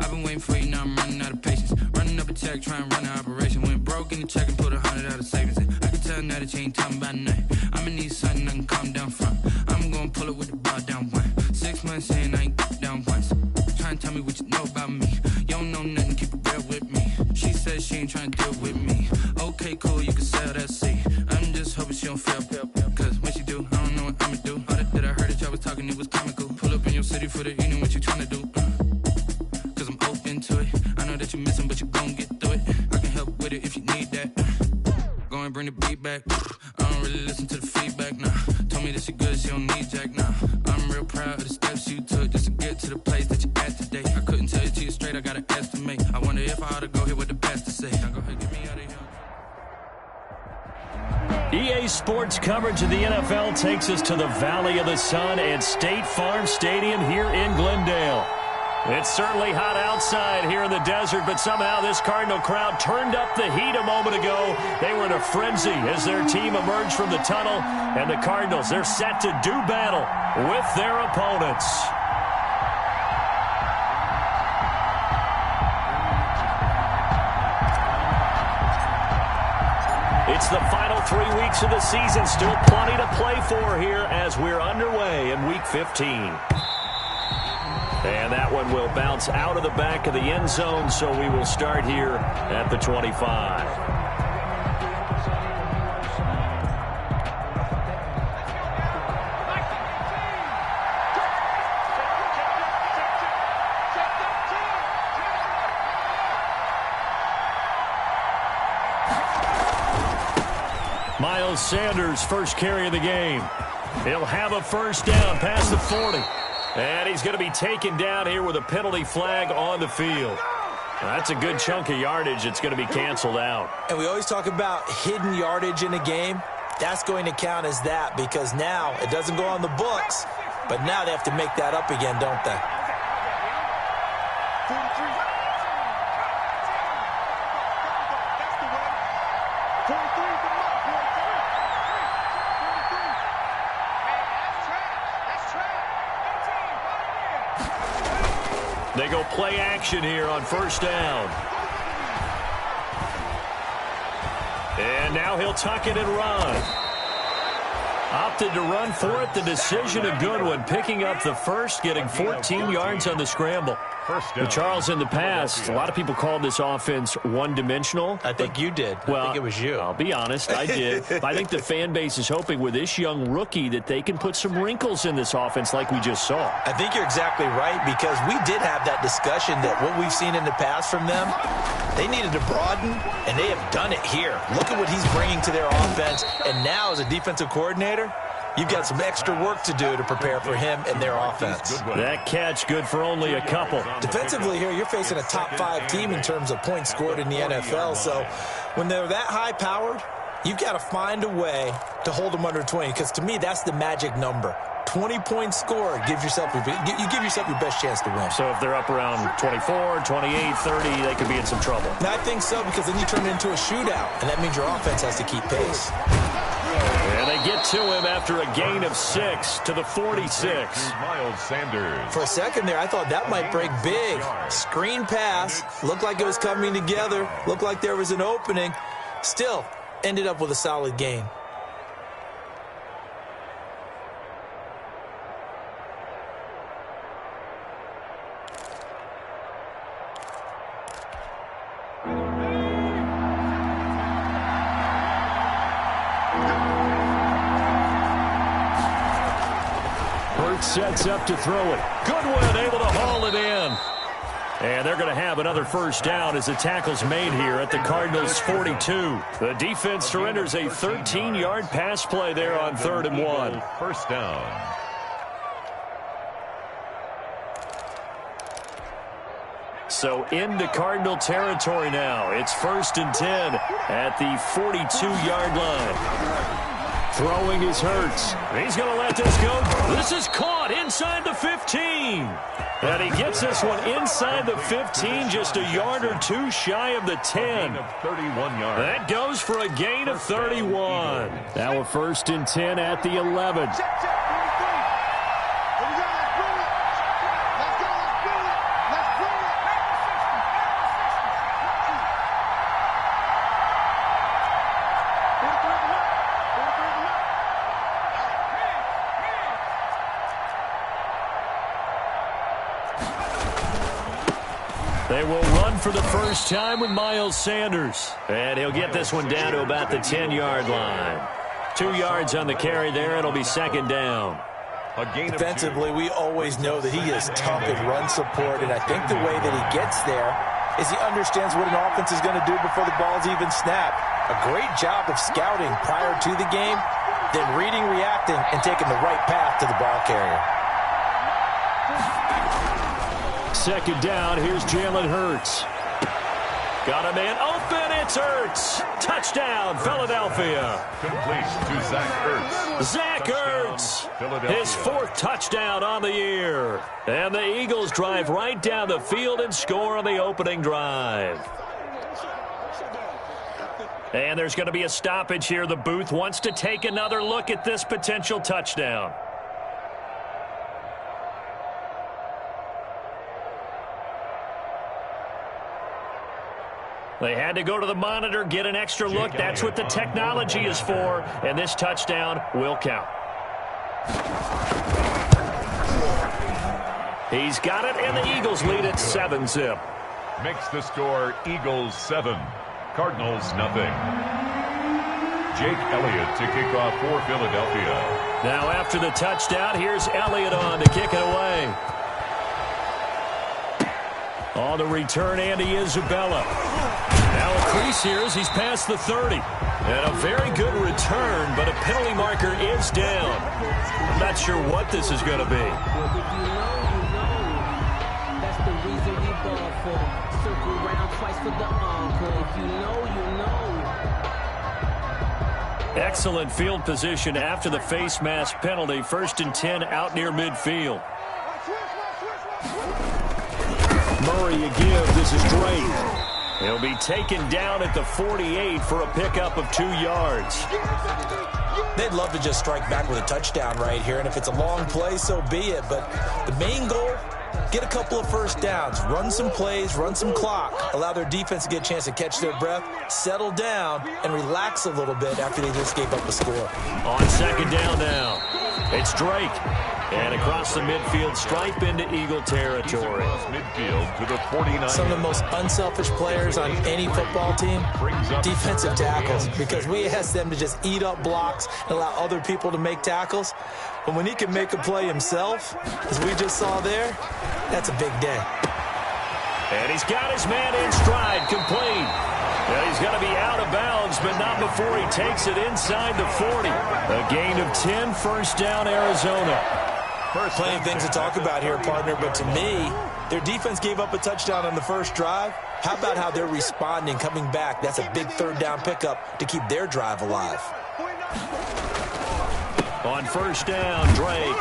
I've been waiting for you, now I'm running out of patience. Running up a check, trying to run an operation. Went broke in the check and put 100 out of savings. I can tell now that you ain't talking about nothing. I'ma need something I can calm down from. I'm gonna pull it with the bar down one. 6 months in, I ain't down once. Trying to tell me what you know about me. You don't know nothing, keep it real with me. She says she ain't trying to deal with me. Okay, cool, you can sell that seat. I'm just hoping she don't fail. Cause when she do, I don't know what I'ma do. All that I heard that y'all was talking, it was comical. Pull up in your city for the evening, what you trying to do? Cause I'm open to it. I know that you're missing, but you gon' get through it. I can help with it if you need that. Go and bring the beat back. I don't really listen to the feedback, nah. Told me that she good, she don't need Jack, nah. I'm real proud of the steps you took just to get to the place that you at today. I couldn't tell you to you straight, I gotta estimate. I wonder if I ought to go here with the best to say. Now go ahead, get me out of here. EA Sports coverage of the NFL takes us to the Valley of the Sun and State Farm Stadium here in Glendale. It's certainly hot outside here in the desert, but somehow this Cardinal crowd turned up the heat a moment ago. They were in a frenzy as their team emerged from the tunnel, and the Cardinals, they're set to do battle with their opponents. It's the final 3 weeks of the season. Still plenty to play for here as we're underway in Week 15. And that one will bounce out of the back of the end zone, so we will start here at the 25. Miles Sanders, first carry of the game. He'll have a first down past the 40. And he's going to be taken down here with a penalty flag on the field. That's a good chunk of yardage. It's going to be canceled out. And we always talk about hidden yardage in a game. That's going to count as that because now it doesn't go on the books, but now they have to make that up again, don't they? They go play action here on first down. And now he'll tuck it and run. Opted to run for it. The decision a good one. Picking up the first, getting 14 yards on the scramble. But Charles, in the past, a lot of people called this offense one-dimensional. I think you did. Well, I think it was you. I'll be honest, I did. But I think the fan base is hoping with this young rookie that they can put some wrinkles in this offense like we just saw. I think you're exactly right because we did have that discussion that what we've seen in the past from them, they needed to broaden, and they have done it here. Look at what he's bringing to their offense. And now as a defensive coordinator, you've got some extra work to do to prepare for him and their offense. That catch good for only a couple. Defensively here, you're facing a top-5 team in terms of points scored in the NFL. So when they're that high-powered, you've got to find a way to hold them under 20 because to me, that's the magic number. 20 points scored gives yourself you give yourself your best chance to win. So if they're up around 24, 28, 30, they could be in some trouble. Now, I think so because then you turn it into a shootout, and that means your offense has to keep pace. And they get to him after a gain of 6 to the 46. Miles Sanders. For a second there, I thought that might break big. Screen pass. Looked like it was coming together. Looked like there was an opening. Still, ended up with a solid gain. Sets up to throw it. Goodwin able to haul it in. And they're going to have another first down as the tackle's made here at the Cardinals' 42. The defense surrenders a 13-yard pass play there on 3rd and 1. First down. So into Cardinal territory now. It's 1st and 10 at the 42-yard line. Throwing is Hurts. He's going to let this go. This is caught inside the 15. And he gets this one inside the 15, just a yard or two shy of the 10. 31 yards. That goes for a gain of 31. Now a 1st and 10 at the 11. They will run for the first time with Miles Sanders. And he'll get this one down to about the 10-yard line. 2 yards on the carry there. It'll be second down. Defensively, we always know that he is tough in run support, and I think the way that he gets there is he understands what an offense is going to do before the ball's even snapped. A great job of scouting prior to the game, then reading, reacting, and taking the right path to the ball carrier. Second down, here's Jalen Hurts. Got a man open, it's Hurts. Touchdown, Philadelphia. Complete to Zach Ertz. Zach Ertz, his 4th touchdown on the year. And the Eagles drive right down the field and score on the opening drive. And there's going to be a stoppage here. The booth wants to take another look at this potential touchdown. They had to go to the monitor, get an extra look. That's what the technology is for. And this touchdown will count. He's got it, and the Eagles lead at 7-zip. Makes the score Eagles 7, Cardinals nothing. Jake Elliott to kick off for Philadelphia. Now after the touchdown, here's Elliott on to kick it away. On the return, Andy Isabella. Now a crease here as he's past the 30. And a very good return, but a penalty marker is down. I'm not sure what this is going to be. That's the reason we ball for. Circle round twice for the encore. If you know, you know. Excellent field position after the face mask penalty. 1st and 10 out near midfield. Murray a give. This is Drake. He'll be taken down at the 48 for a pickup of 2 yards. They'd love to just strike back with a touchdown right here, and if it's a long play, so be it. But the main goal, get a couple of first downs, run some plays, run some clock, allow their defense to get a chance to catch their breath, settle down, and relax a little bit after they just gave up a score. On second down now, it's Drake. And across the midfield stripe into Eagle territory. Midfield to the 49. Some of the most unselfish players on any football team, defensive tackles, because we ask them to just eat up blocks and allow other people to make tackles. But when he can make a play himself, as we just saw there, that's a big day. And he's got his man in stride, complete. And he's going to be out of bounds, but not before he takes it inside the 40. A gain of 10, first down, Arizona. Plenty of things to talk about here, partner, but to me, their defense gave up a touchdown on the first drive. How about how they're responding, coming back? That's a big 3rd down pickup to keep their drive alive. On first down, Drake.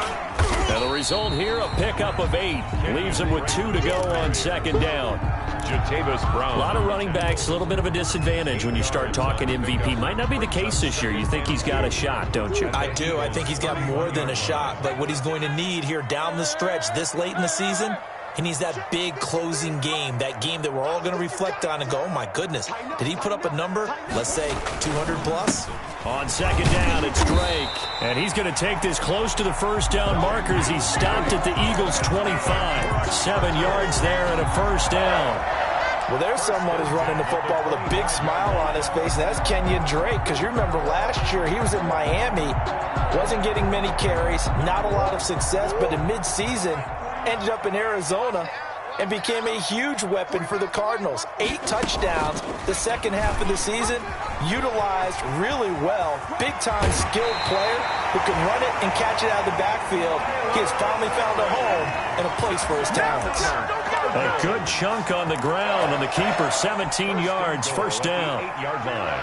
And the result here, a pickup of 8. Leaves him with 2 to go on second down. Jatavis Brown. A lot of running backs, a little bit of a disadvantage when you start talking MVP. Might not be the case this year. You think he's got a shot, don't you? I do. I think he's got more than a shot. But what he's going to need here down the stretch this late in the season, he needs that big closing game, that game that we're all going to reflect on and go, oh, my goodness, did he put up a number, let's say 200 plus? On second down, it's Drake. And he's going to take this close to the first down marker as he stopped at the Eagles' 25. 7 yards there and a first down. Well, there's someone who's running the football with a big smile on his face, and that's Kenyon Drake, because you remember last year he was in Miami, wasn't getting many carries, not a lot of success, but in midseason ended up in Arizona and became a huge weapon for the Cardinals. 8 touchdowns the second half of the season, utilized really well. Big-time skilled player who can run it and catch it out of the backfield. He has finally found a home and a place for his talents. A good chunk on the ground, and the keeper 17 yards, first down. 8-yard line.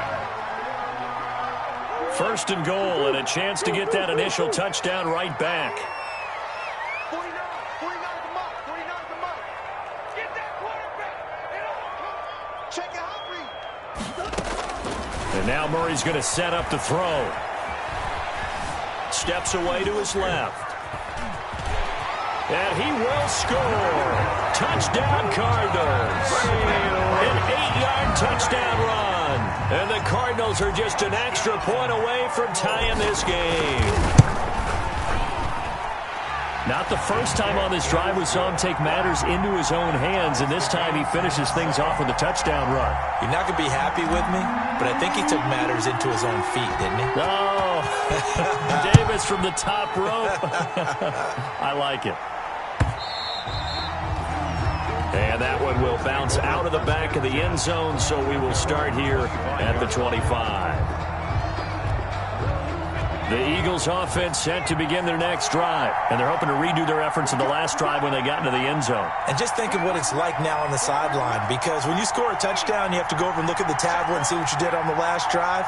First and goal, and a chance to get that initial touchdown right back. And now Murray's going to set up the throw. Steps away to his left. And he will score. Touchdown, Cardinals. An 8-yard touchdown run. And the Cardinals are just an extra point away from tying this game. Not the first time on this drive we saw him take matters into his own hands, and this time he finishes things off with a touchdown run. You're not going to be happy with me, but I think he took matters into his own feet, didn't he? Oh, Davis from the top rope. I like it. And that one will bounce out of the back of the end zone, so we will start here at the 25. The Eagles offense set to begin their next drive, and they're hoping to redo their efforts in the last drive when they got into the end zone. And just think of what it's like now on the sideline, because when you score a touchdown, you have to go over and look at the tablet and see what you did on the last drive.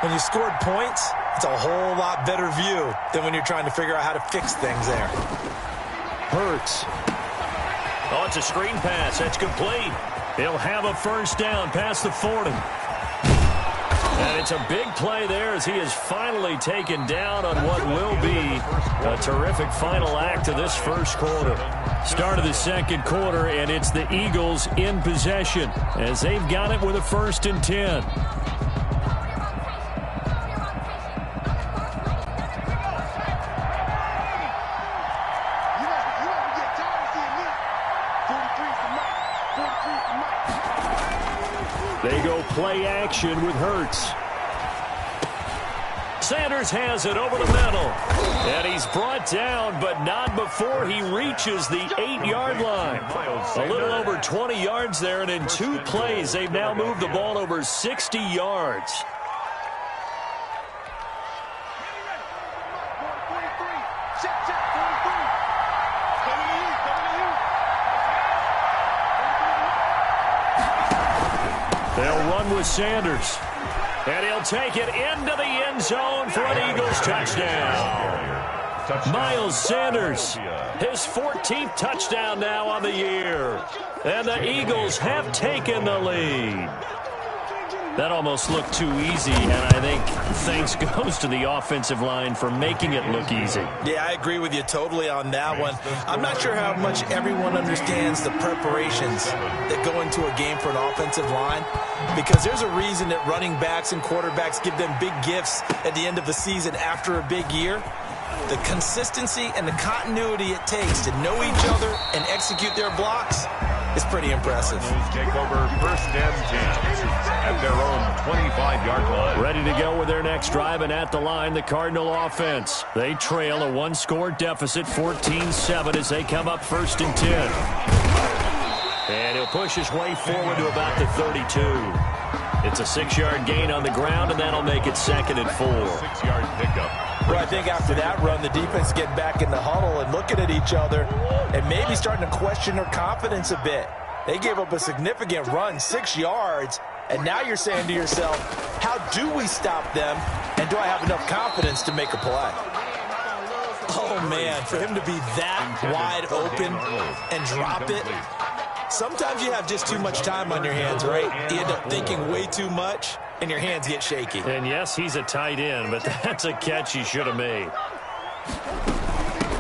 When you scored points, it's a whole lot better view than when you're trying to figure out how to fix things there. Hurts. Oh, it's a screen pass. That's complete. He'll have a first down past the 40. And it's a big play there as he is finally taken down on what will be a terrific final act of this first quarter. Start of the second quarter, and it's the Eagles in possession as they've got it with a 1st and 10. They go play action with Hurts. Sanders has it over the middle. And he's brought down, but not before he reaches the 8-yard line. A little over 20 yards there, and in 2 plays, they've now moved the ball over 60 yards. They'll run with Sanders. And he'll take it into the end zone for an Eagles touchdown. Miles Sanders, his 14th touchdown now on the year. And the Eagles have taken the lead. That almost looked too easy, and I think thanks goes to the offensive line for making it look easy. Yeah, I agree with you totally on that one. I'm not sure how much everyone understands the preparations that go into a game for an offensive line, because there's a reason that running backs and quarterbacks give them big gifts at the end of the season after a big year. The consistency and the continuity it takes to know each other and execute their blocks is pretty impressive. Take over 1st and 10 at their own 25-yard line. Ready to go with their next drive, and at the line, the Cardinal offense. They trail a 1-score deficit, 14-7, as they come up 1st and 10. And he'll push his way forward to about the 32. It's a 6-yard gain on the ground, and that'll make it 2nd and 4. 6-yard pickup. Well, I think after that run, the defense get back in the huddle and looking at each other and maybe starting to question their confidence a bit. They gave up a significant run, 6 yards, and now you're saying to yourself, how do we stop them, and do I have enough confidence to make a play? Oh, man, for him to be that wide open and drop it. Sometimes you have just too much time on your hands, right? You end up thinking way too much, and your hands get shaky. And yes, he's a tight end, but that's a catch he should have made.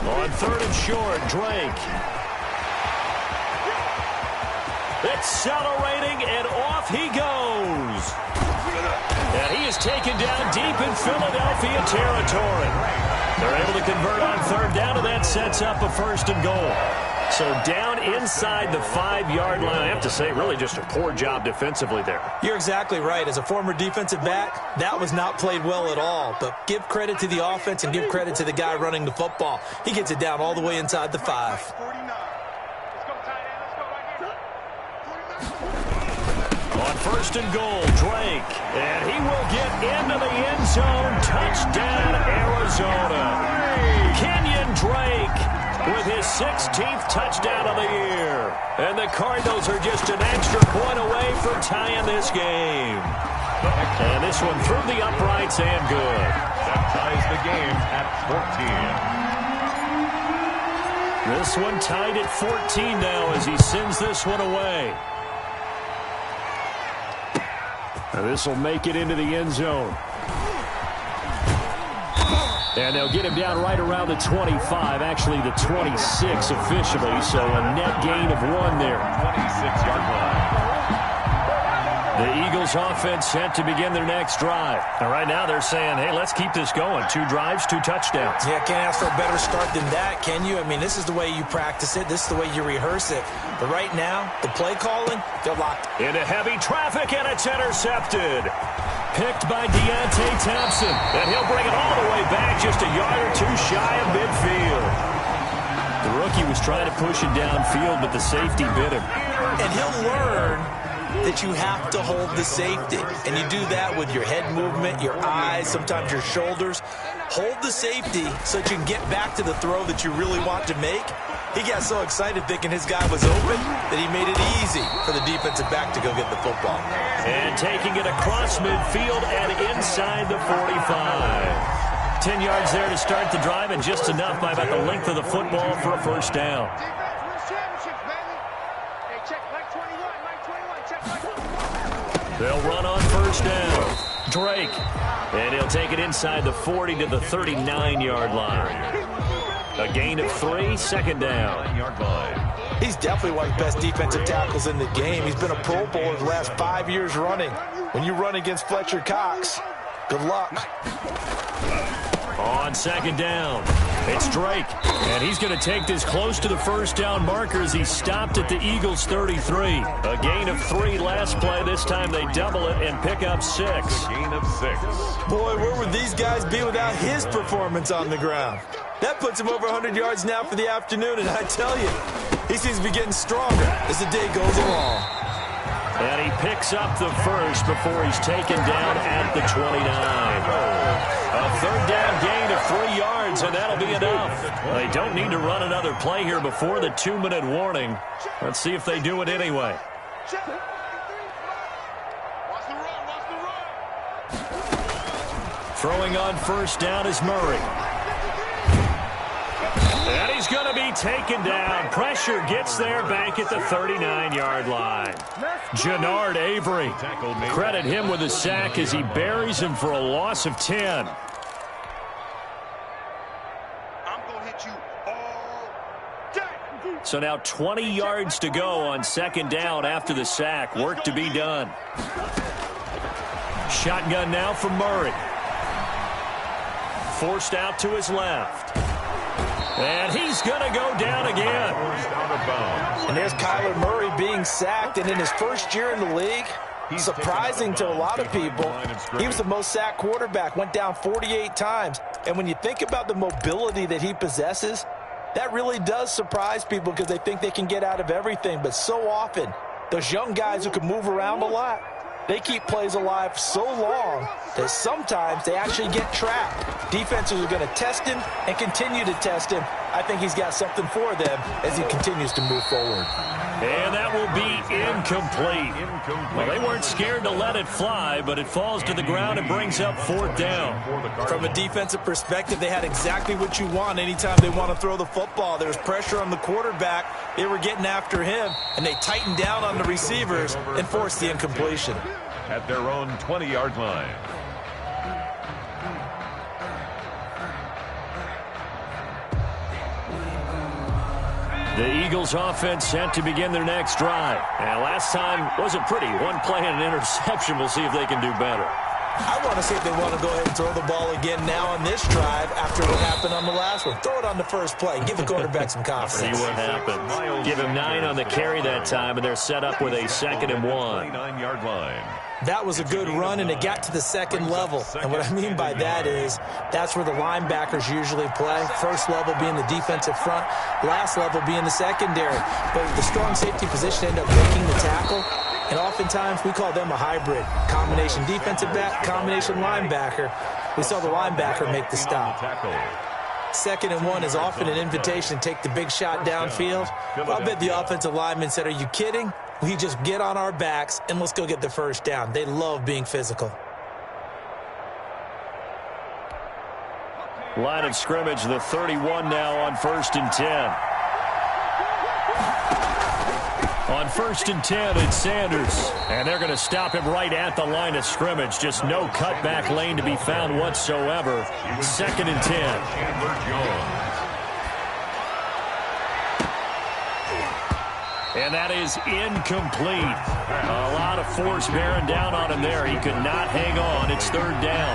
On 3rd and short, Drake. Accelerating, and off he goes. And he is taken down deep in Philadelphia territory. They're able to convert on 3rd down, and that sets up a 1st and goal. So down inside the 5-yard line. I have to say, really just a poor job defensively there. You're exactly right. As a former defensive back, that was not played well at all. But give credit to the offense and give credit to the guy running the football. He gets it down all the way inside the 5. On 1st and goal, Drake. And he will get into the end zone. Touchdown, Arizona. Kenyon Drake with his 16th touchdown of the year. And the Cardinals are just an extra point away from tying this game. And this one through the uprights and good. That ties the game at 14. This one tied at 14 now as he sends this one away. Now this will make it into the end zone. And they'll get him down right around the 25, actually the 26 officially, so a net gain of 1 there. 26-yard line. The Eagles offense set to begin their next drive. And right now they're saying, hey, let's keep this going. 2 drives, 2 touchdowns. Yeah, can't ask for a better start than that, can you? I mean, this is the way you practice it. This is the way you rehearse it. But right now, the play calling, they're locked. Into heavy traffic, and it's intercepted. Picked by Deontay Thompson. And he'll bring it all the way back just a yard or 2 shy of midfield. The rookie was trying to push it downfield, but the safety bit him. And he'll learn that you have to hold the safety. And you do that with your head movement, your eyes, sometimes your shoulders. Hold the safety so that you can get back to the throw that you really want to make. He got so excited thinking his guy was open that he made it easy for the defensive back to go get the football. And taking it across midfield and inside the 45. 10 yards there to start the drive, and just enough by about the length of the football for a first down. They'll run on first down. Drake. And he'll take it inside the 40 to the 39-yard line. A gain of 3, second down. He's definitely one of the best defensive tackles in the game. He's been a Pro Bowler the last 5 years running. When you run against Fletcher Cox, good luck. On second down, it's Drake. And he's going to take this close to the first down marker as he stopped at the Eagles' 33. A gain of 3 last play. This time they double it and pick up 6. Gain of 6. Boy, where would these guys be without his performance on the ground? That puts him over 100 yards now for the afternoon, and I tell you, he seems to be getting stronger as the day goes along. And he picks up the first before he's taken down at the 29. A third down gain of 3 yards, and that'll be enough. They don't need to run another play here before the 2-minute warning. Let's see if they do it anyway. Throwing on first down is Murray. And he's going to be taken down. Pressure gets there back at the 39-yard line. Jannard Avery. Credit him with a sack as he buries him for a loss of 10. So now 20 yards to go on second down after the sack. Work to be done. Shotgun now from Murray. Forced out to his left. And he's going to go down again. And there's Kyler Murray being sacked, and in his first year in the league, surprising to a lot of people, he was the most sacked quarterback, went down 48 times. And when you think about the mobility that he possesses, that really does surprise people because they think they can get out of everything. But so often, those young guys who can move around a lot, they keep plays alive so long that sometimes they actually get trapped. Defenses are going to test him and continue to test him. I think he's got something for them as he continues to move forward. And that will be incomplete. Well, they weren't scared to let it fly, but it falls to the ground and brings up fourth down. From a defensive perspective, they had exactly what you want anytime they want to throw the football. There was pressure on the quarterback. They were getting after him, and they tightened down on the receivers and forced the incompletion. At their own 20-yard line. The Eagles offense set to begin their next drive. And last time wasn't pretty. One play and an interception. We'll see if they can do better. I want to see if they want to go ahead and throw the ball again now on this drive after what happened on the last one. Throw it on the first play. Give the quarterback some confidence. See what happens. Give him 9 on the carry that time, and they're set up with a 2nd and 1. 29-yard line. That was a good run, and it got to the second level. And what I mean by that is that's where the linebackers usually play. First level being the defensive front, last level being the secondary. But the strong safety position ended up breaking the tackle. And oftentimes we call them a hybrid. Combination defensive back, combination linebacker. We saw the linebacker make the stop. 2nd and 1 is often an invitation to take the big shot downfield. Well, I bet the offensive lineman said, are you kidding? We just get on our backs and let's go get the first down. They love being physical. Line of scrimmage, the 31 now on 1st and 10. On 1st and 10, it's Sanders. And they're going to stop him right at the line of scrimmage. Just no cutback lane to be found whatsoever. 2nd and 10. And that is incomplete. A lot of force bearing down on him there. He could not hang on. It's third down.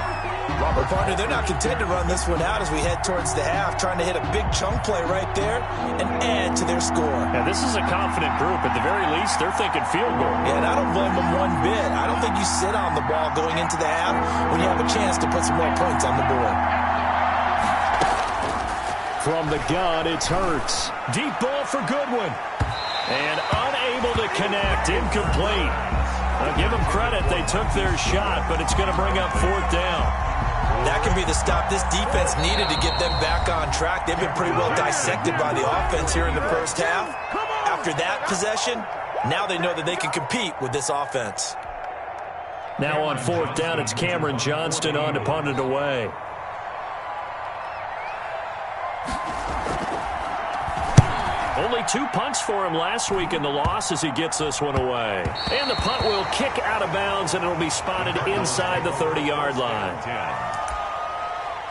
Well, partner, they're not content to run this one out as we head towards the half, trying to hit a big chunk play right there and add to their score. Yeah, this is a confident group. At the very least, they're thinking field goal. Yeah, and I don't blame them one bit. I don't think you sit on the ball going into the half when you have a chance to put some more points on the board. From the gun, it's Hurts. Deep ball for Goodwin. And unable to connect. Incomplete. I'll give them credit. They took their shot, but it's going to bring up fourth down. That could be the stop this defense needed to get them back on track. They've been pretty well dissected by the offense here in the first half. After that possession, now they know that they can compete with this offense. Now on fourth down, it's Cameron Johnston on to punt it away. Only 2 punts for him last week in the loss as he gets this one away. And the punt will kick out of bounds, and it'll be spotted inside the 30-yard line.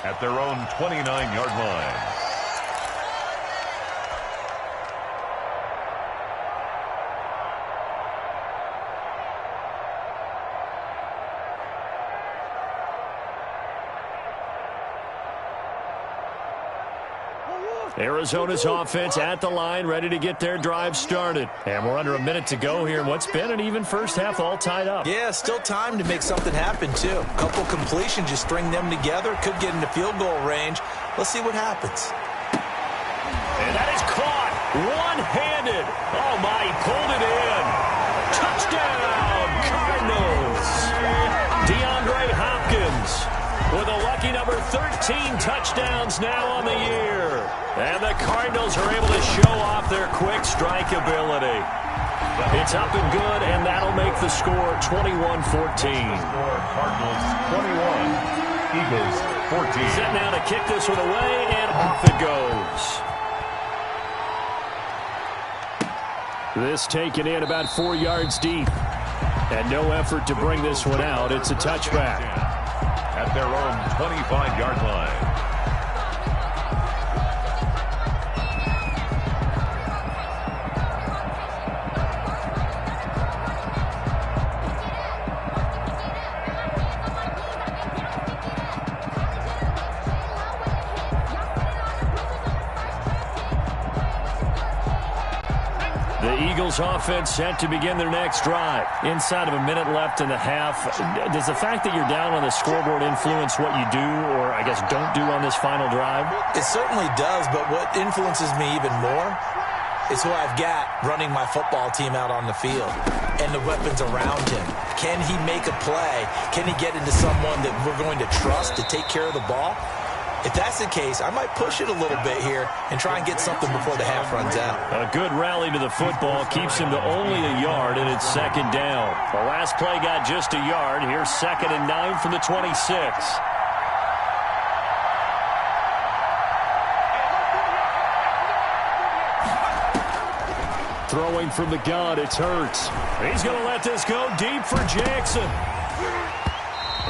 At their own 29-yard line. Arizona's offense at the line, ready to get their drive started. And we're under a minute to go here in what's been an even first half, all tied up. Yeah, still time to make something happen, too. A couple completions, just string them together. Could get into field goal range. Let's see what happens. And that is caught one-handed. Oh, my, he pulled it in. Touchdown, Cardinals. DeAndre Hopkins with a lucky number 13 touchdowns now on the year. And the Cardinals are able to show off their quick strike ability. It's up and good, and that'll make the score 21-14. Cardinals 21, Eagles 14. Set now to kick this one away, and off it goes. This taken in about 4 yards deep. And no effort to bring this one out. It's a touchback. At their own 25-yard line. Eagles offense set to begin their next drive. Inside of a minute left in the half. Does the fact that you're down on the scoreboard influence what you do, or I guess don't do on this final drive? It certainly does, but what influences me even more is who I've got running my football team out on the field and the weapons around him. Can he make a play? Can he get into someone that we're going to trust to take care of the ball? If that's the case, I might push it a little bit here and try and get something before the half runs out. A good rally to the football keeps him to only a yard, and it's second down. The last play got just a yard. Here's 2nd and 9 from the 26. Throwing from the gun, it's Hurts. He's going to let this go deep for Jackson.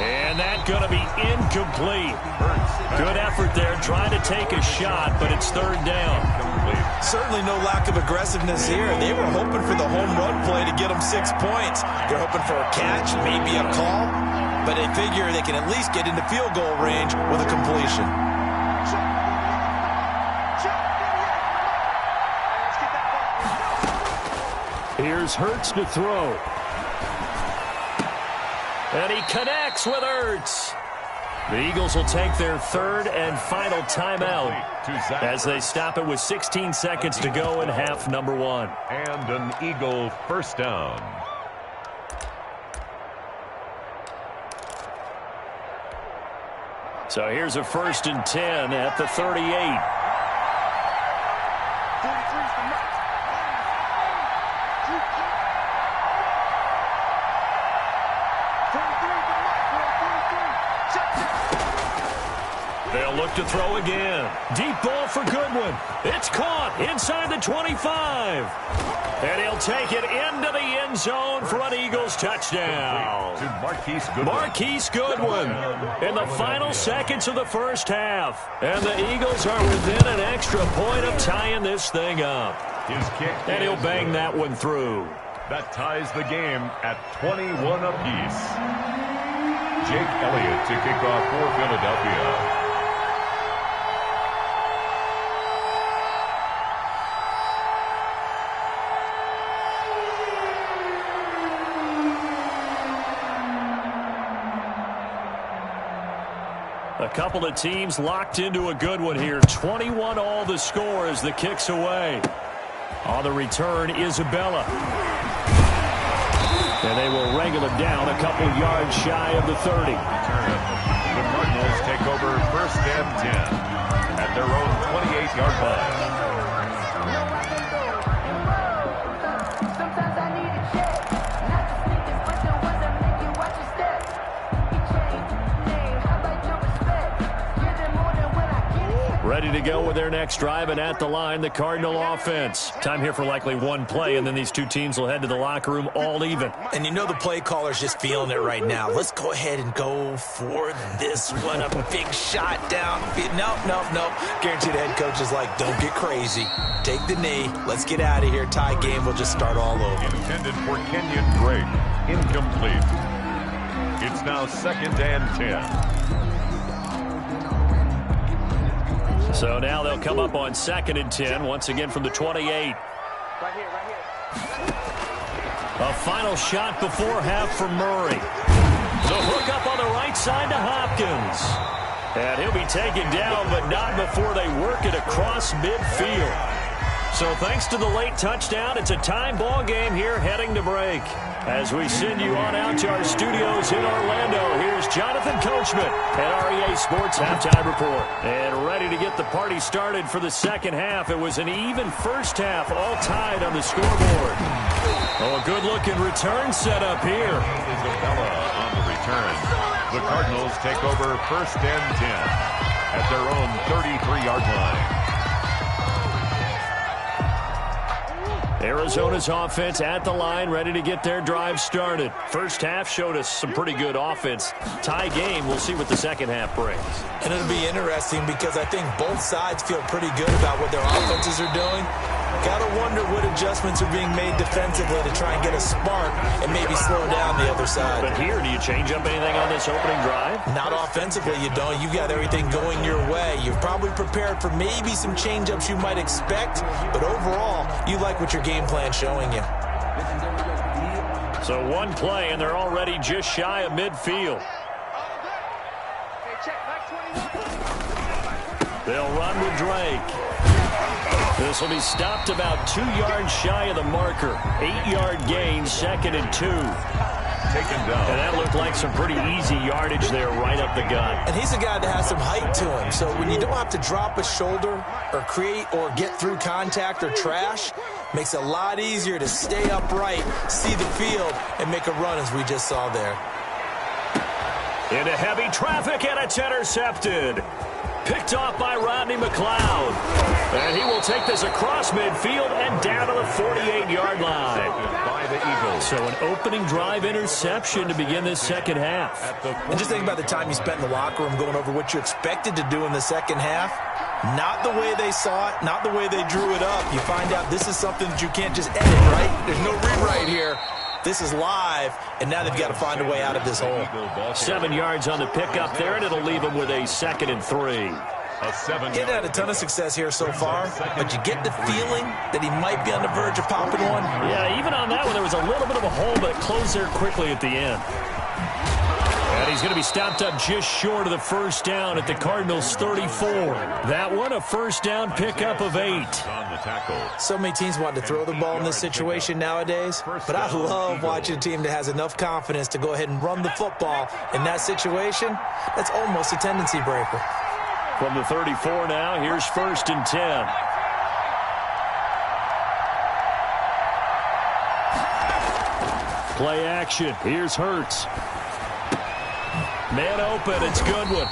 And that's going to be incomplete. Good effort there, trying to take a shot, but it's third down. Certainly no lack of aggressiveness here. They were hoping for the home run play to get them 6 points. They're hoping for a catch, maybe a call, but they figure they can at least get into field goal range with a completion. Here's Hurts to throw. And he connects with Hurts. The Eagles will take their third and final timeout as they stop it with 16 seconds to go in half number 1. And an Eagle first down. So here's a 1st and 10 at the 38. They'll look to throw again. Deep ball for Goodwin. It's caught inside the 25. And he'll take it into the end zone for an Eagles touchdown. To Marquise Goodwin in the final seconds of the first half. And the Eagles are within an extra point of tying this thing up. His kick. And he'll bang that one through. That ties the game at 21 apiece. Jake Elliott to kick off for Philadelphia. A couple of teams locked into a good one here. 21 all the score as the kick's away. On the return, Isabella. And they will wrangle it down a couple yards shy of the 30. The Cardinals take over first and 10 at their own 28-yard line. Ready to go with their next drive, and at the line, the Cardinal offense. Time here for likely one play, and then these two teams will head to the locker room all even. And you know the play caller's just feeling it right now. Let's go ahead and go for this one. A big shot down. Nope. Guarantee the head coach is like, don't get crazy. Take the knee. Let's get out of here. Tie game. We'll just start all over. Intended for Kenyon Drake. Incomplete. It's now 2nd and 10. So now they'll come up on 2nd and 10, once again from the 28. Right here. A final shot before half for Murray. The hook up on the right side to Hopkins. And he'll be taken down, but not before they work it across midfield. So thanks to the late touchdown, it's a tie ball game here heading to break. As we send you on out to our studios in Orlando, here's Jonathan Coachman at REA Sports Halftime Report. And ready to get the party started for the second half. It was an even first half, all tied on the scoreboard. Oh, a good-looking return set up here. Isabella on the return. The Cardinals take over first and 10 at their own 33-yard line. Arizona's offense at the line, ready to get their drive started. First half showed us some pretty good offense. Tie game, we'll see what the second half brings. And it'll be interesting because I think both sides feel pretty good about what their offenses are doing. Gotta wonder what adjustments are being made defensively to try and get a spark and maybe slow down the other side. But here, do you change up anything on this opening drive? Not offensively, you don't. You've got everything going your way. You've probably prepared for maybe some change-ups you might expect, but overall, you like what your game plan's showing you. So one play, and they're already just shy of midfield. They'll run with Drake. This will be stopped about 2 yards shy of the marker. 8-yard gain, 2nd and 2. Taken down. And that looked like some pretty easy yardage there right up the gut. And he's a guy that has some height to him. So when you don't have to drop a shoulder or create or get through contact or trash, makes it a lot easier to stay upright, see the field, and make a run as we just saw there. Into heavy traffic, and it's intercepted. Picked off by Rodney McLeod. And he will take this across midfield and down to the 48-yard line. By the Eagles. So an opening drive interception to begin this second half. And just think about the time you spent in the locker room going over what you expected to do in the second half. Not the way they saw it, not the way they drew it up. You find out this is something that you can't just edit, right? There's no rewrite here. This is live, and now they've got to find a way out of this hole. 7 yards on the pickup there, and it'll leave them with a 2nd and 3. Getting had a ton of success here so far, but you get the feeling that he might be on the verge of popping one. Yeah, even on that one, there was a little bit of a hole, but it closed there quickly at the end. And he's going to be stopped up just short of the first down at the Cardinals' 34. That one, a first down pickup of 8. So many teams want to throw the ball in this situation nowadays, but I love watching a team that has enough confidence to go ahead and run the football. In that situation, that's almost a tendency breaker. From the 34 now, here's 1st and 10. Play action. Here's Hurts. Man open, it's Goodwin.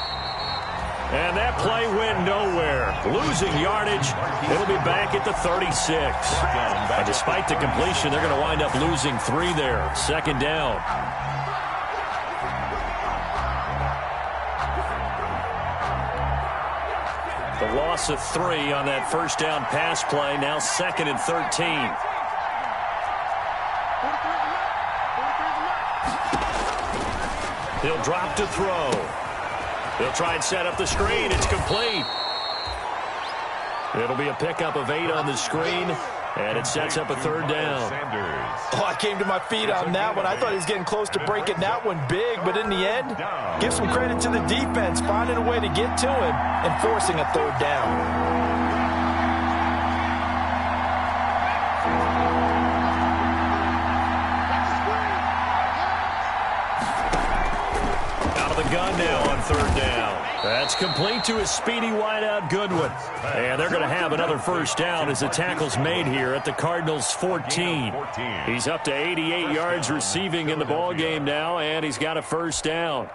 And that play went nowhere. Losing yardage. It'll be back at the 36. But despite the completion, they're going to wind up losing 3 there. Second down. The loss of 3 on that first down pass play. Now 2nd and 13. He'll drop to throw. He'll try and set up the screen. It's complete. It'll be a pickup of 8 on the screen, and it sets up a 3rd down. Oh, I came to my feet on that one. I thought he was getting close to breaking that one big, but in the end, give some credit to the defense, finding a way to get to him and forcing a 3rd down. The gun now on 3rd down. That's complete to his speedy wideout Goodwin. And they're going to have another 1st down as the tackle's made here at the Cardinals' 14. He's up to 88 yards receiving in the ballgame now, and he's got a 1st down.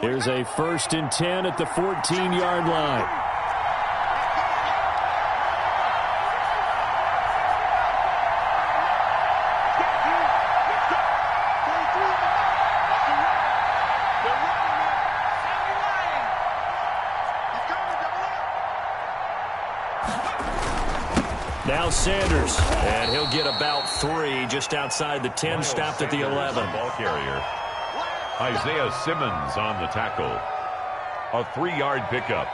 Here's a 1st and 10 at the 14-yard line. Now Sanders, and he'll get about 3 just outside the 10, stopped at the 11. Ball carrier. Isaiah Simmons on the tackle. A 3-yard pickup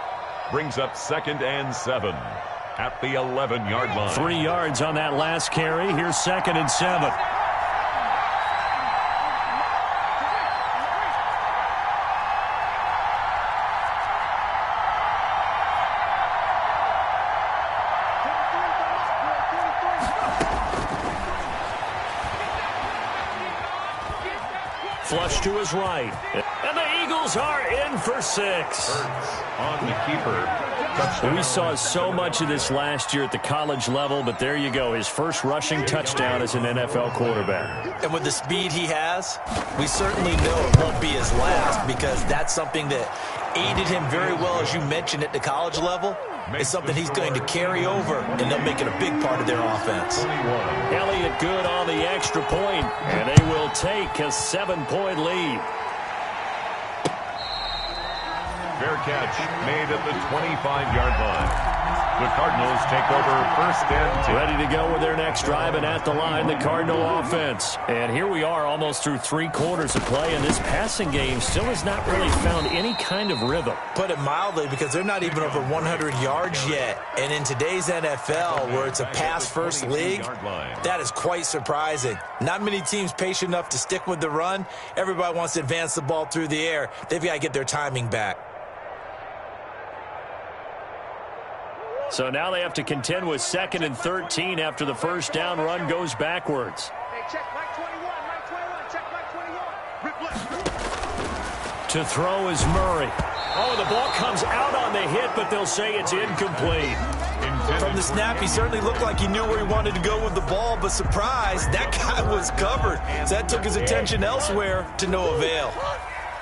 brings up 2nd and 7 at the 11-yard line. 3 yards on that last carry. Here's 2nd and 7. Flush to his right. And the Eagles are in for 6. On the keeper. We saw so much of this last year at the college level, but there you go. His first rushing touchdown as an NFL quarterback. And with the speed he has, we certainly know it won't be his last, because that's something that aided him very well, as you mentioned, at the college level. It's something he's going to carry over, and they'll make it a big part of their offense. Elliott good on the extra point, and they will take a 7-point lead. Fair catch made at the 25-yard line. The Cardinals take over 1st and 10. Ready to go with their next drive, and at the line, the Cardinal offense. And here we are almost through 3 quarters of play, and this passing game still has not really found any kind of rhythm. Put it mildly, because they're not even over 100 yards yet. And in today's NFL, where it's a pass-first league, that is quite surprising. Not many teams patient enough to stick with the run. Everybody wants to advance the ball through the air. They've got to get their timing back. So now they have to contend with 2nd and 13 after the 1st down run goes backwards. Hey, check Mike 21, check Mike 21. To throw is Murray. Oh, the ball comes out on the hit, but they'll say it's incomplete. From the snap, he certainly looked like he knew where he wanted to go with the ball, but surprise, that guy was covered. So that took his attention elsewhere to no avail.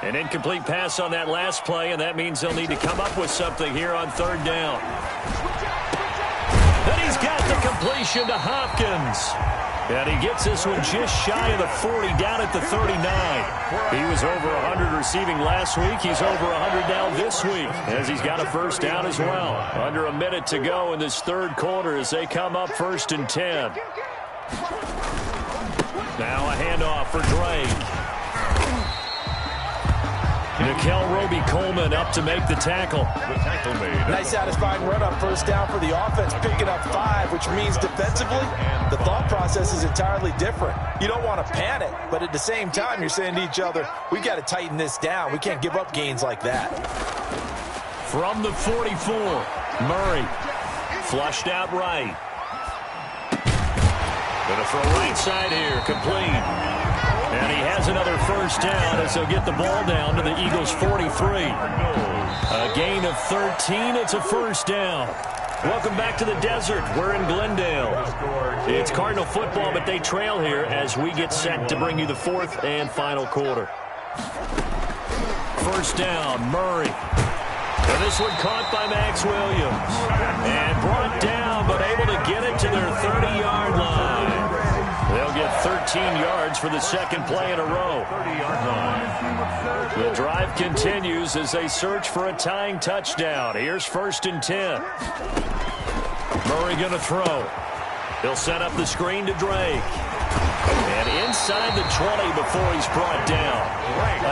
An incomplete pass on that last play, and that means they'll need to come up with something here on 3rd down. And he's got the completion to Hopkins. And he gets this one just shy of the 40, down at the 39. He was over 100 receiving last week. He's over 100 now this week, as he's got a 1st down as well. Under a minute to go in this 3rd quarter as they come up 1st and 10. Now a handoff for Drake. Nikel Roby-Coleman up to make the tackle. Nice satisfying run on 1st down for the offense, picking up 5, which means defensively, the thought process is entirely different. You don't want to panic, but at the same time, you're saying to each other, we've got to tighten this down. We can't give up gains like that. From the 44, Murray flushed out right. Gonna throw right side here, complete. And he has another 1st down as they'll get the ball down to the Eagles' 43. A gain of 13. It's a 1st down. Welcome back to the desert. We're in Glendale. It's Cardinal football, but they trail here as we get set to bring you the 4th and final quarter. 1st down, Murray. And this one caught by Max Williams. And brought down, but able to get it to their 30-yard line. They'll get 13 yards for the second play in a row. 30-yard line. The drive continues as they search for a tying touchdown. Here's 1st and 10. Murray going to throw. He'll set up the screen to Drake. And inside the 20 before he's brought down.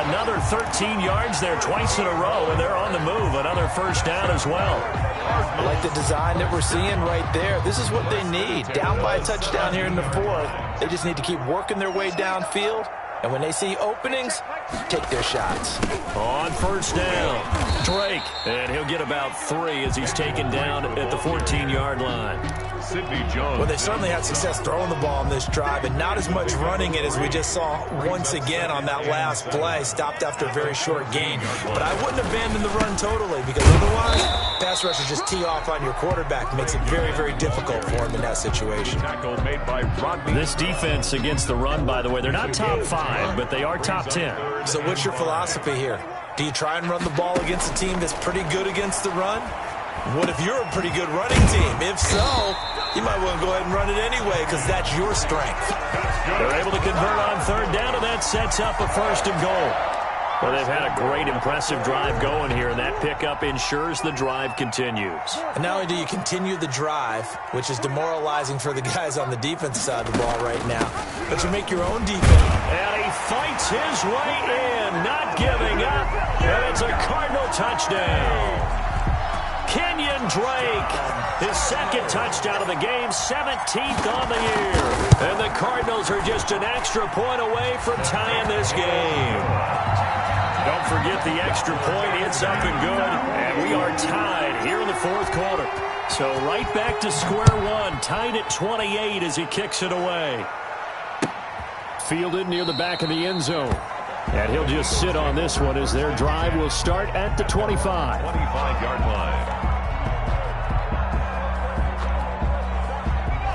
Another 13 yards there twice in a row, and they're on the move. Another first down as well. I like the design that we're seeing right there. This is what they need. Down by a touchdown here in the 4th. They just need to keep working their way downfield. And when they see openings, take their shots. On first down, Drake. And he'll get about 3 as he's taken down at the 14-yard line. Sidney Jones. Well, they certainly had success throwing the ball on this drive, and not as much running it as we just saw once again on that last play. Stopped after a very short gain. But I wouldn't abandon the run totally, because otherwise, pass rushers just tee off on your quarterback. Makes it very, very difficult for him in that situation. Tackle made by Rodney. This defense against the run, by the way, they're not top 5, but they are top 10. So what's your philosophy here? Do you try and run the ball against a team that's pretty good against the run? What if you're a pretty good running team? If so, you might want to go ahead and run it anyway, because that's your strength. They're able to convert on 3rd down, and that sets up a 1st and goal. Well, they've had a great, impressive drive going here, and that pickup ensures the drive continues. And not only do you continue the drive, which is demoralizing for the guys on the defensive side of the ball right now, but you make your own defense. And he fights his way in, not giving up, and it's a Cardinal touchdown. Kenyon Drake, his 2nd touchdown of the game, 17th on the year. And the Cardinals are just an extra point away from tying this game. Don't forget the extra point. It's up and good. And we are tied here in the 4th quarter. So right back to square one, tied at 28 as he kicks it away. Fielded near the back of the end zone. And he'll just sit on this one as their drive will start at the 25. 25-yard line.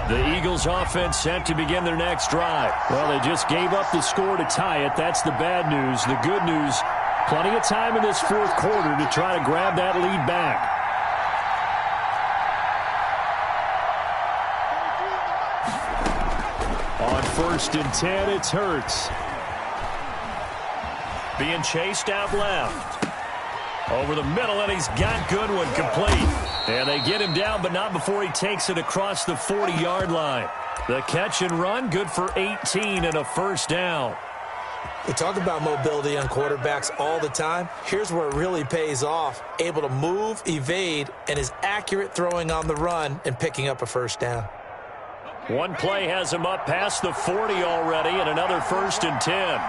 The Eagles offense set to begin their next drive. Well, they just gave up the score to tie it. That's the bad news. The good news, plenty of time in this 4th quarter to try to grab that lead back. On 1st and 10, it's Hurts. Being chased out left. Over the middle, and he's got Goodwin complete. And they get him down, but not before he takes it across the 40-yard line. The catch and run, good for 18 and a 1st down. We talk about mobility on quarterbacks all the time. Here's where it really pays off. Able to move, evade, and is accurate throwing on the run and picking up a 1st down. One play has him up past the 40 already, and another 1st and 10.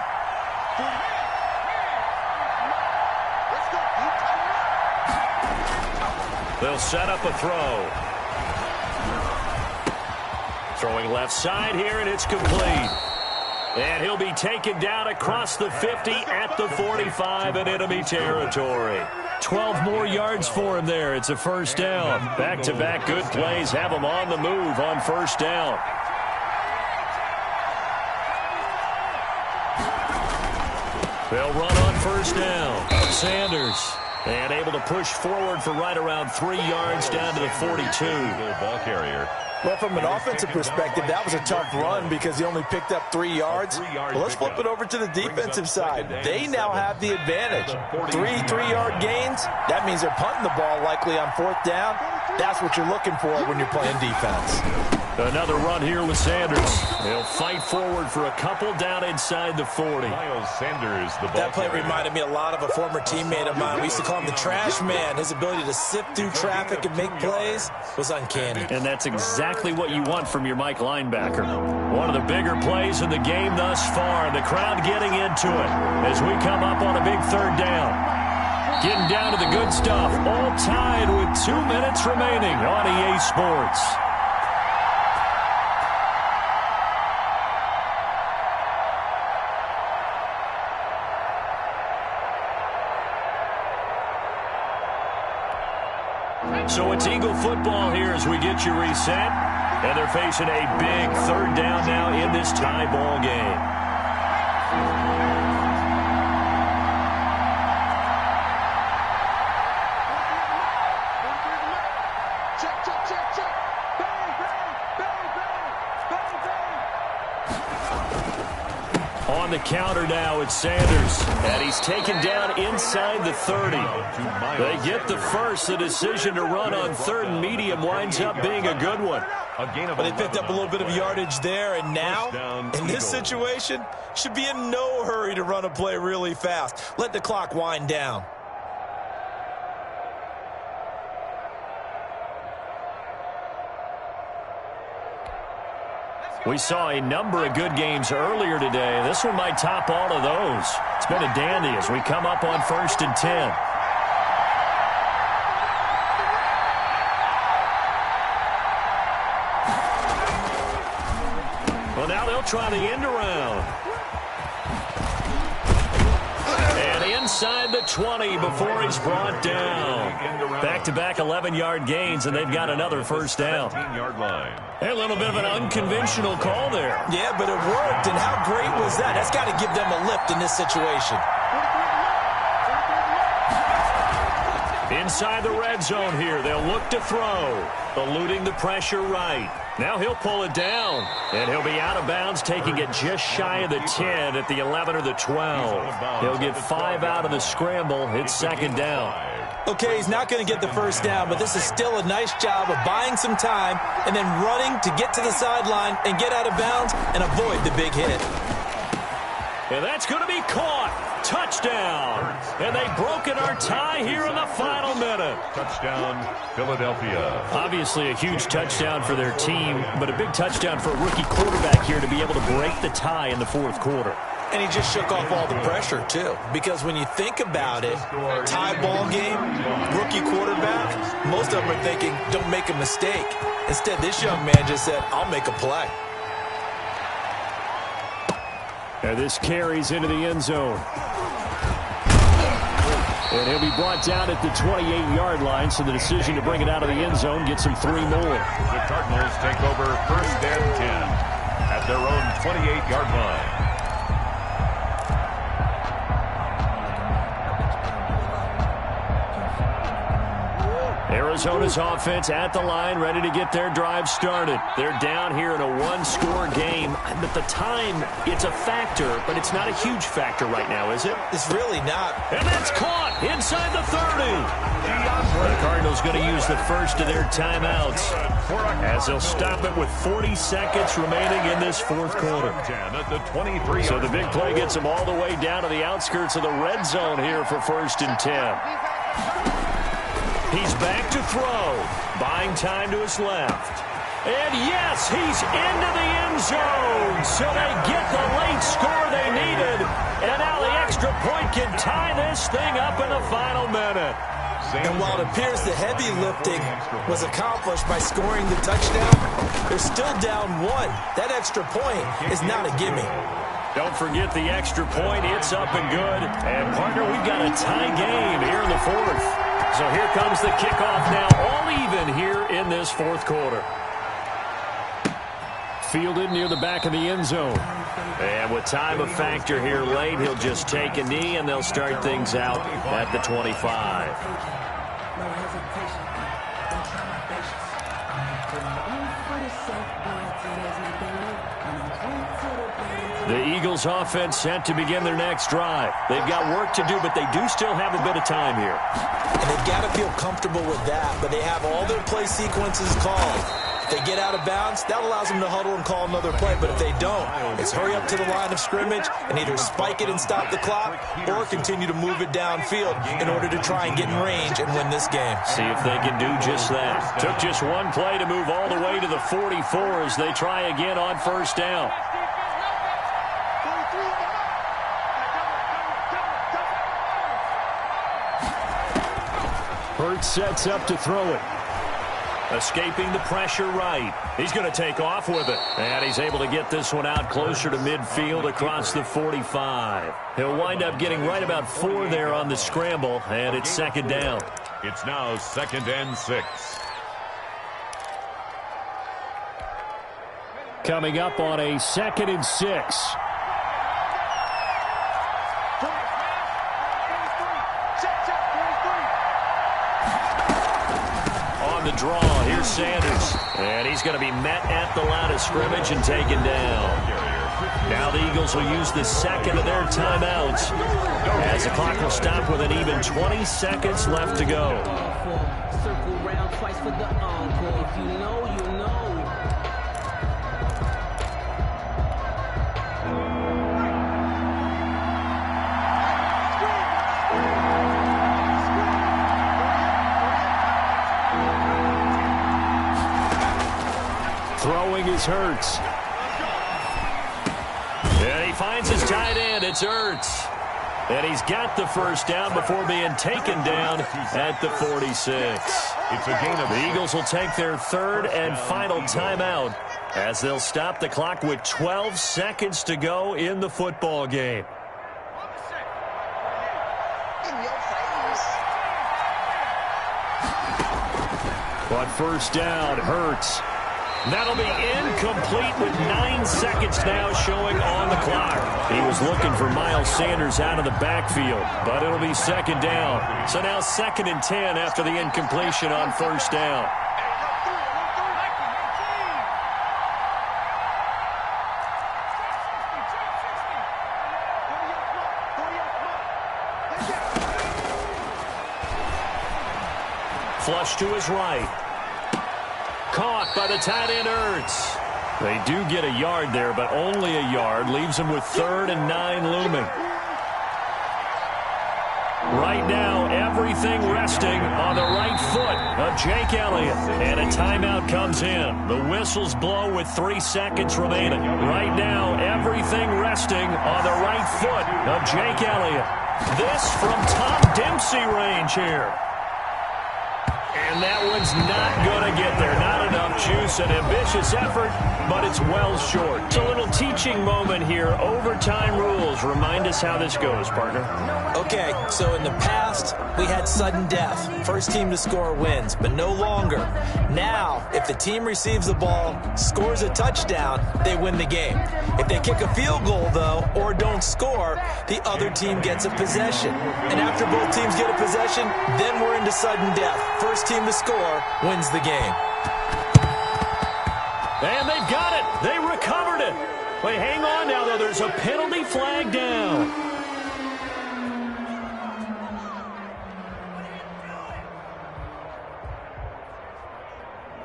They'll set up a throw. Throwing left side here, and it's complete. And he'll be taken down across the 50 at the 45 in enemy territory. 12 more yards for him there. It's a 1st down. Back-to-back good plays have him on the move on 1st down. They'll run on 1st down. Sanders. And able to push forward for right around 3 yards down to the 42. Ball carrier. Well, from an offensive perspective, that was a tough run because he only picked up 3 yards. Well, let's flip it over to the defensive side. They now have the advantage. 3-3-yard gains, that means they're punting the ball likely on 4th down. That's what you're looking for when you're playing defense. Another run here with Sanders. He'll fight forward for a couple down inside the 40. Miles Sanders, the ball That play carrier. reminded me a lot of a former teammate of mine. We used to call him the trash man. His ability to sift through traffic and make plays was uncanny. And that's exactly what you want from your Mike linebacker. One of the bigger plays in the game thus far. The crowd getting into it as we come up on a big 3rd down. Getting down to the good stuff. All tied with 2 minutes remaining on EA Sports. So it's Eagle football here as we get you reset. And they're facing a big 3rd down now in this tie ball game. counter now. It's Sanders. And he's taken down inside the 30. They get the first. The decision to run on 3rd and medium winds up being a good one. But they picked up a little bit of yardage there, and now, in this situation, should be in no hurry to run a play really fast. Let the clock wind down. We saw a number of good games earlier today. This one might top all of those. It's been a dandy as we come up on 1st and 10. Well, now they'll try the end around. And inside the 20 before he's brought down. Back-to-back 11-yard gains, and they've got another first down. Hey, a little bit of an unconventional call there. Yeah, but it worked, and how great was that? That's got to give them a lift in this situation. Inside the red zone here, they'll look to throw. Eluding the pressure right. Now he'll pull it down, and he'll be out of bounds, taking it just shy of the 10 at the 11 or the 12. He'll get 5 out of the scramble. It's 2nd down. Okay, he's not going to get the first down, but this is still a nice job of buying some time and then running to get to the sideline and get out of bounds and avoid the big hit. And that's going to be caught. Touchdown. And they've broken our tie here in the final minute. Touchdown, Philadelphia. Obviously a huge touchdown for their team, but a big touchdown for a rookie quarterback here to be able to break the tie in the 4th quarter. And he just shook off all the pressure, too. Because when you think about it, tie ball game, rookie quarterback, most of them are thinking, don't make a mistake. Instead, this young man just said, I'll make a play. And this carries into the end zone. And he'll be brought down at the 28-yard line, so the decision to bring it out of the end zone gets him 3 more. The Cardinals take over 1st and 10 at their own 28-yard line. Arizona's offense at the line, ready to get their drive started. They're down here in a 1-score game. At the time, it's a factor, but it's not a huge factor right now, is it? It's really not. And that's caught inside the 30. The Cardinals going to use the first of their timeouts as they'll stop it with 40 seconds remaining in this 4th quarter. So the big play gets them all the way down to the outskirts of the red zone here for 1st and 10. He's back to throw. Buying time to his left. And yes, he's into the end zone. So they get the late score they needed. And now the extra point can tie this thing up in the final minute. And while it appears the heavy lifting was accomplished by scoring the touchdown, they're still down 1. That extra point is not a gimme. Don't forget the extra point. It's up and good. And, partner, we've got a tie game here in the 4th. So here comes the kickoff now, all even here in this 4th quarter. Fielded near the back of the end zone. And with time a factor here late, he'll just take a knee, and they'll start things out at the 25. The Eagles offense set to begin their next drive. They've got work to do, but they do still have a bit of time here. And they've got to feel comfortable with that, but they have all their play sequences called. If they get out of bounds, that allows them to huddle and call another play. But if they don't, it's hurry up to the line of scrimmage and either spike it and stop the clock or continue to move it downfield in order to try and get in range and win this game. See if they can do just that. Took just one play to move all the way to the 44 as they try again on 1st down. Hurts sets up to throw it. Escaping the pressure right. He's going to take off with it. And he's able to get this one out closer to midfield across the 45. He'll wind up getting right about 4 there on the scramble, and it's 2nd down. It's now 2nd and 6. Coming up on a 2nd and 6. The draw. Here's Sanders. And he's going to be met at the line of scrimmage and taken down. Now the Eagles will use the second of their timeouts as the clock will stop with an even 20 seconds left to go. Circle round twice for the encore. If you know, you know. Throwing is Hurts. And he finds his tight end. It's Hurts. And he's got the first down before being taken down at the 46. It's a gain of the Eagles will take their third and final timeout as they'll stop the clock with 12 seconds to go in the football game. But first down, Hurts. That'll be incomplete with 9 seconds now showing on the clock. He was looking for Miles Sanders out of the backfield, but it'll be second down. So now 2nd and 10 after the incompletion on first down. Flush to his right. Caught by the tight end, Hurts. They do get a yard there, but only a yard. Leaves them with 3rd and 9 looming. Right now, everything resting on the right foot of Jake Elliott. And a timeout comes in. The whistles blow with 3 seconds remaining. Right now, everything resting on the right foot of Jake Elliott. This from Tom Dempsey range here. And that one's not going to get there. Not enough juice. An ambitious effort, but it's well short. It's a little teaching moment here. Overtime rules. Remind us how this goes, partner. Okay, so in the past, we had sudden death. First team to score wins, but no longer. Now, if the team receives the ball, scores a touchdown, they win the game. If they kick a field goal, though, or don't score, the other team gets a possession. And after both teams get a possession, then we're into sudden death. First team to score wins the game. And they've got it. They recovered it. Wait, hang on now, though. There's a penalty flag down.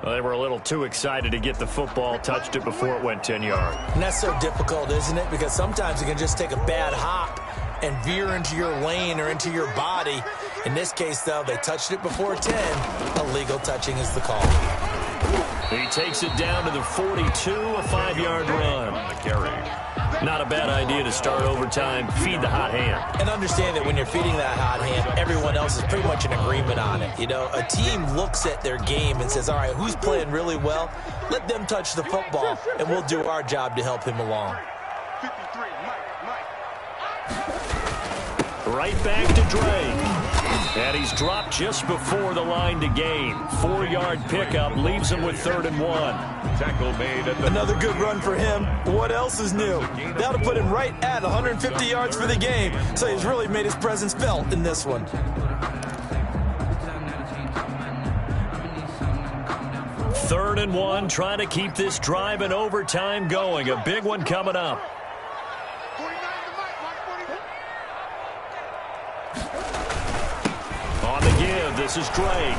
Well, they were a little too excited to get the football, touched it before it went 10 yards. And that's so difficult, isn't it? Because sometimes you can just take a bad hop and veer into your lane or into your body. In this case, though, they touched it before 10. Illegal touching is the call. He takes it down to the 42, a 5-yard run. on the carry. Not a bad idea to start overtime. Feed the hot hand. And understand that when you're feeding that hot hand, everyone else is pretty much in agreement on it. You know, a team looks at their game and says, all right, who's playing really well? Let them touch the football, and we'll do our job to help him along. 53, Mike. Right back to Drake. And he's dropped just before the line to gain. 4-yard pickup leaves him with 3rd and 1. Tackle made at the... Another good run for him. What else is new? That'll put him right at 150 yards for the game. So he's really made his presence felt in this one. 3rd and 1, trying to keep this drive in overtime going. A big one coming up. 49 to Mike, 41. On the give, this is Drake.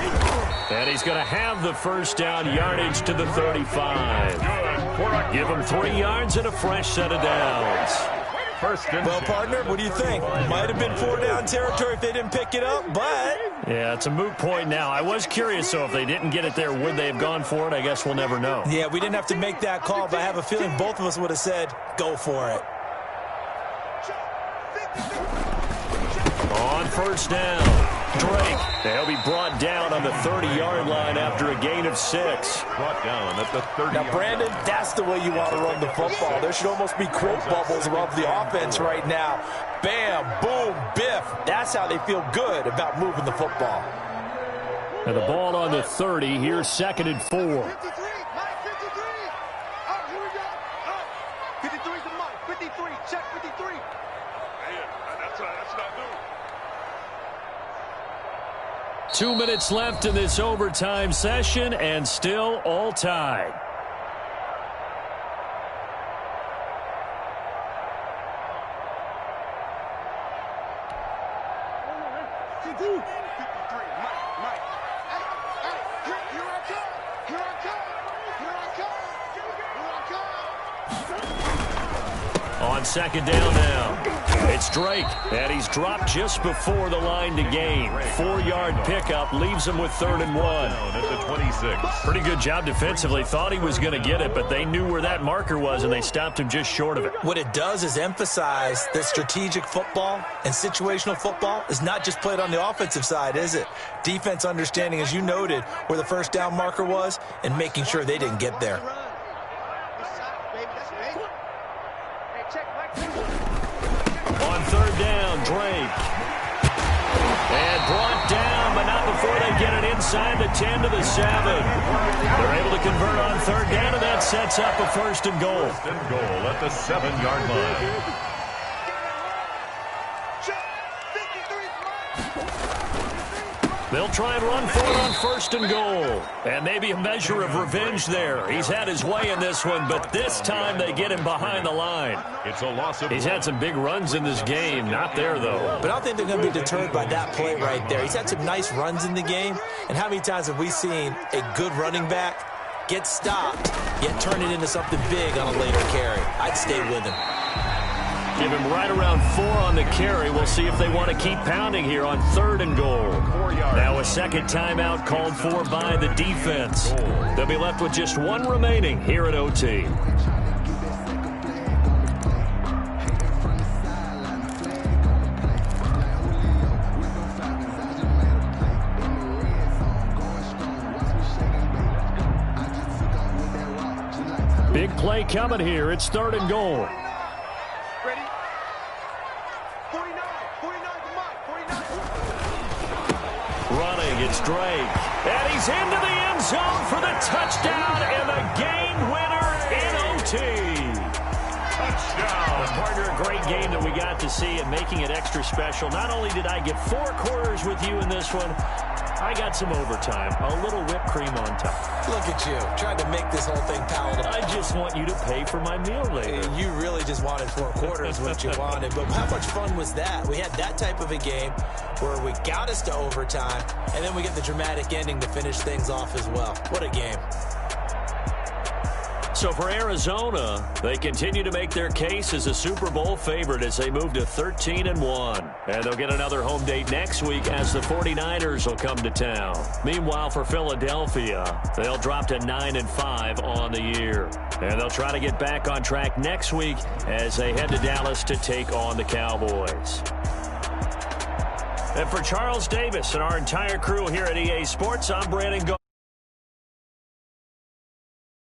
And he's going to have the first down, yardage to the 35. Give him 3 yards and a fresh set of downs. Well, partner, what do you think? Might have been 4-down territory if they didn't pick it up, but... Yeah, it's a moot point now. I was curious, so if they didn't get it there, would they have gone for it? I guess we'll never know. Yeah, we didn't have to make that call, but I have a feeling both of us would have said, go for it. On first down, Drake. He'll be brought down on the 30-yard line after a gain of 6. Brought down at the 30. Now, Brandon, that's the way you want to run the football. There should almost be quote bubbles above the offense right now. Bam, boom, biff. That's how they feel good about moving the football. And the ball on the 30. Here's 2nd and 4. 53, Mike, 53. Oh, here we go. 53 to Mike, 53. Check 53. That's not new. 2 minutes left in this overtime session, and still all tied. On second down now, it's Drake, and he's dropped just before the line to gain. 4-yard pickup leaves him with 3rd and 1. At the 26. Pretty good job defensively. Thought he was going to get it, but they knew where that marker was, and they stopped him just short of it. What it does is emphasize that strategic football and situational football is not just played on the offensive side, is it? Defense understanding, as you noted, where the first down marker was and making sure they didn't get there. On 3rd down, Drake. And brought down, but not before they get it inside the 10 to the 7. They're able to convert on 3rd down, and that sets up a 1st and goal. 1st and goal at the 7-yard line. They'll try and run for it on 1st and goal. And maybe a measure of revenge there. He's had his way in this one, but this time they get him behind the line. It's a loss of. He's had some big runs in this game. Not there, though. But I don't think they're going to be deterred by that play right there. He's had some nice runs in the game. And how many times have we seen a good running back get stopped, yet turn it into something big on a later carry? I'd stay with him. Give him right around 4 on the carry. We'll see if they want to keep pounding here on 3rd and goal. Now a second timeout called for by the defense. They'll be left with just 1 remaining here at OT. Big play coming here. It's 3rd and goal. Ready? 49, 49, come on, 49. Running, it's Drake. And he's into the end zone for the touchdown and the game winner in OT. Touchdown. Partner, a great game that we got to see and making it extra special. Not only did I get 4 quarters with you in this one, I got some overtime, a little whipped cream on top. Look at you, trying to make this whole thing palatable. I just want you to pay for my meal later. You really just wanted 4 quarters, what you wanted. But how much fun was that? We had that type of a game where we got us to overtime, and then we get the dramatic ending to finish things off as well. What a game. So for Arizona, they continue to make their case as a Super Bowl favorite as they move to 13-1. And they'll get another home date next week as the 49ers will come to town. Meanwhile, for Philadelphia, they'll drop to 9-5 on the year. And they'll try to get back on track next week as they head to Dallas to take on the Cowboys. And for Charles Davis and our entire crew here at EA Sports, I'm Brandon Go.